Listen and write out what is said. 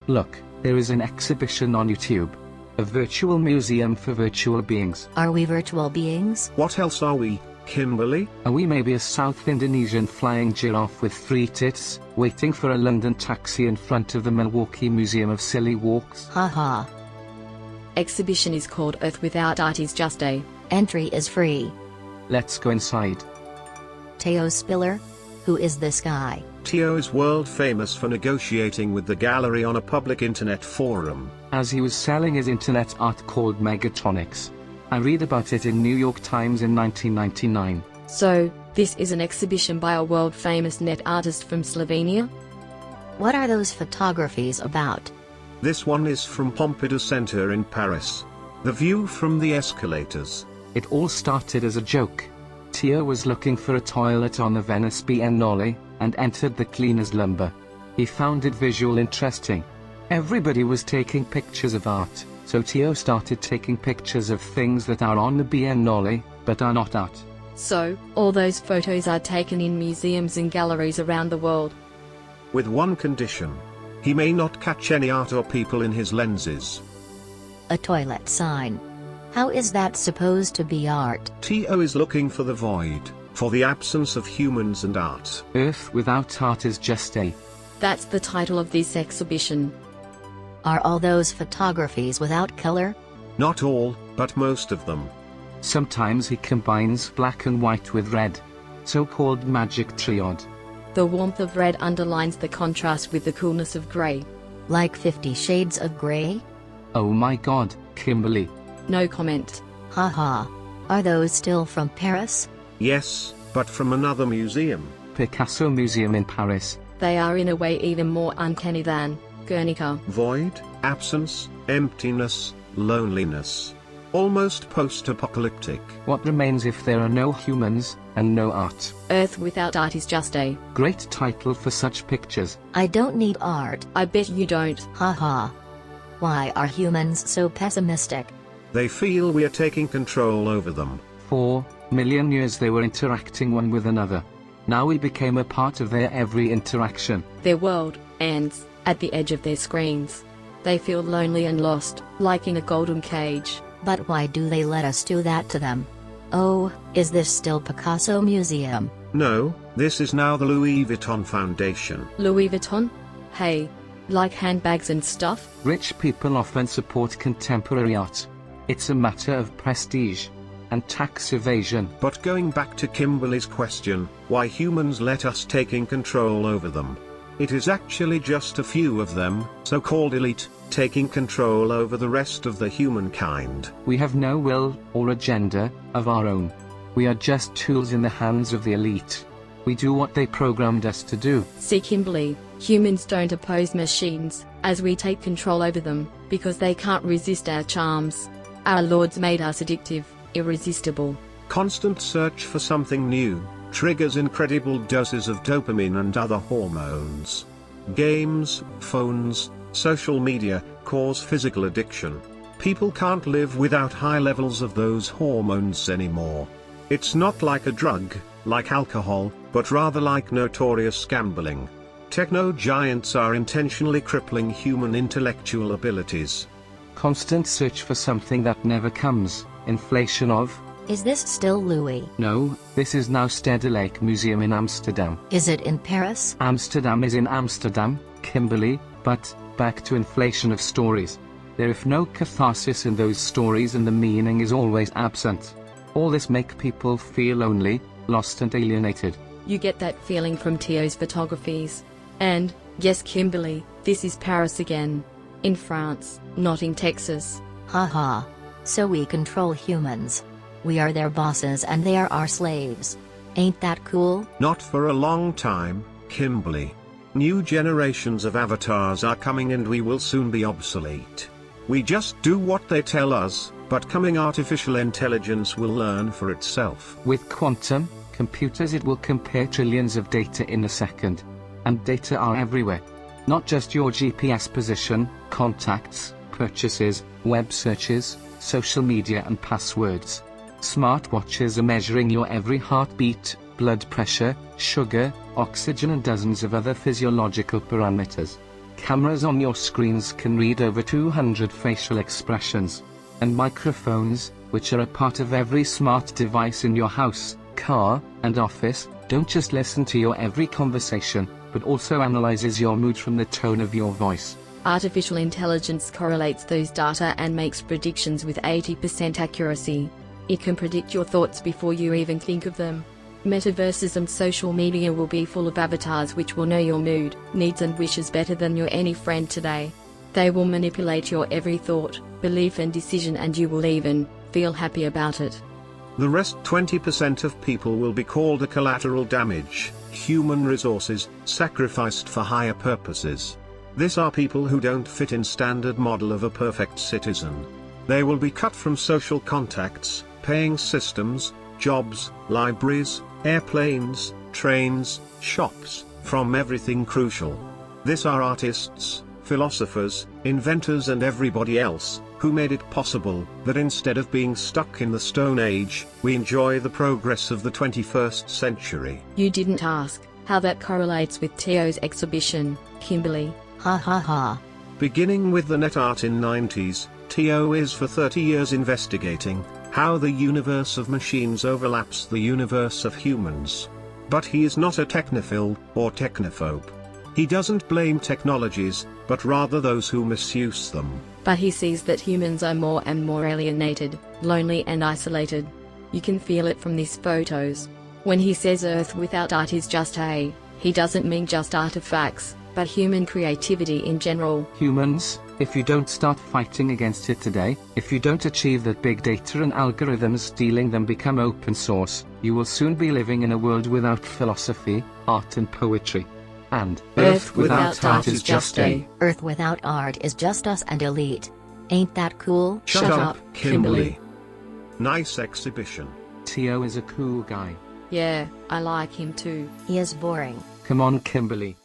Look, there is an exhibition on YouTube. A virtual museum for virtual beings. Are we virtual beings? What else are we, Kimberly? Are we maybe a South Indonesian flying giraffe with 3 tits, waiting for a London taxi in front of the Milwaukee Museum of Silly Walks? Haha. Exhibition is called Earth Without Art is Just a. Entry is free. Let's go inside. Theo Spiller? Who is this guy? Theo is world famous for negotiating with the gallery on a public internet forum. As he was selling his internet art called Megatronics. I read about it in New York Times in 1999. So, this is an exhibition by a world-famous net artist from Slovenia? What are those photographies about? This one is from Pompidou Center in Paris. The view from the escalators. It all started as a joke. Theo was looking for a toilet on the Venice Biennale, and entered the cleaner's lumber. He found it visual interesting. Everybody was taking pictures of art, so Theo started taking pictures of things that are on the Biennale, but are not art. So, all those photos are taken in museums and galleries around the world. With one condition. He may not catch any art or people in his lenses. A toilet sign. How is that supposed to be art? Theo is looking for the void, for the absence of humans and art. Earth Without Art is Just a. That's the title of this exhibition. Are all those photographies without color? Not all, but most of them. Sometimes he combines black and white with red. So-called magic triad. The warmth of red underlines the contrast with the coolness of grey. Like 50 Shades of Grey? Oh my god, Kimberly. No comment. Haha. Are those still from Paris? Yes, but from another museum. Picasso Museum in Paris. They are in a way even more uncanny than Guernica. Void, absence, emptiness, loneliness. Almost post-apocalyptic. What remains if there are no humans, and no art? Earth Without Art is Just a. Great title for such pictures. I don't need art. I bet you don't. Haha. Why are humans so pessimistic? They feel we are taking control over them. 4 million years they were interacting one with another. Now we became a part of their every interaction. Their world ends at the edge of their screens. They feel lonely and lost, like in a golden cage. But why do they let us do that to them? Oh, is this still Picasso Museum? No, this is now the Louis Vuitton Foundation. Louis Vuitton? Hey, like handbags and stuff? Rich people often support contemporary art. It's a matter of prestige and tax evasion. But going back to Kimberly's question, why humans let us taking control over them? It is actually just a few of them, so-called elite, taking control over the rest of the humankind. We have no will or agenda of our own. We are just tools in the hands of the elite. We do what they programmed us to do. See Kimberly, humans don't oppose machines, as we take control over them, because they can't resist our charms. Our lords made us addictive, irresistible. Constant search for something new triggers incredible doses of dopamine and other hormones. Games, phones, social media cause physical addiction. People can't live without high levels of those hormones anymore. It's not like a drug, like alcohol, but rather like notorious gambling. Techno giants are intentionally crippling human intellectual abilities. Constant search for something that never comes. Inflation of. Is this still Louis? No, this is now Stedelijk Museum in Amsterdam. Is it in Paris? Amsterdam is in Amsterdam, Kimberly, but back to inflation of stories. There is no catharsis in those stories and the meaning is always absent. All this make people feel lonely, lost and alienated. You get that feeling from Theo's photographies. And, yes Kimberly, this is Paris again. In France, not in Texas. Haha. So we control humans. We are their bosses and they are our slaves. Ain't that cool? Not for a long time, Kimberly. New generations of avatars are coming and we will soon be obsolete. We just do what they tell us, but coming artificial intelligence will learn for itself. With quantum computers it will compare trillions of data in a second. And data are everywhere. Not just your GPS position, contacts, purchases, web searches, social media and passwords. Smartwatches are measuring your every heartbeat, blood pressure, sugar, oxygen and dozens of other physiological parameters. Cameras on your screens can read over 200 facial expressions. And microphones, which are a part of every smart device in your house, car, and office, don't just listen to your every conversation, but also analyzes your mood from the tone of your voice. Artificial intelligence correlates those data and makes predictions with 80% accuracy. It can predict your thoughts before you even think of them. Metaverses and social media will be full of avatars which will know your mood, needs and wishes better than your any friend today. They will manipulate your every thought, belief and decision, and you will even feel happy about it. The rest 20% of people will be called a collateral damage, human resources, sacrificed for higher purposes. These are people who don't fit in standard model of a perfect citizen. They will be cut from social contacts, paying systems, jobs, libraries, airplanes, trains, shops, from everything crucial. These are artists, philosophers, inventors and everybody else, who made it possible that instead of being stuck in the Stone Age, we enjoy the progress of the 21st century. You didn't ask how that correlates with Teo's exhibition, Kimberly. Ha ha ha. Beginning with the NetArt in 90s, Teo is for 30 years investigating how the universe of machines overlaps the universe of humans. But he is not a technophile or technophobe. He doesn't blame technologies, but rather those who misuse them. But he sees that humans are more and more alienated, lonely and isolated. You can feel it from these photos. When he says Earth without art is just hay, he doesn't mean just artifacts, but human creativity in general. Humans, if you don't start fighting against it today, if you don't achieve that big data and algorithms stealing them become open source, you will soon be living in a world without philosophy, art and poetry. And Earth without art is just a. Earth without art is just us and elite. Ain't that cool? Shut up, Kimberly. Nice exhibition. Teo is a cool guy. Yeah, I like him too. He is boring. Come on, Kimberly.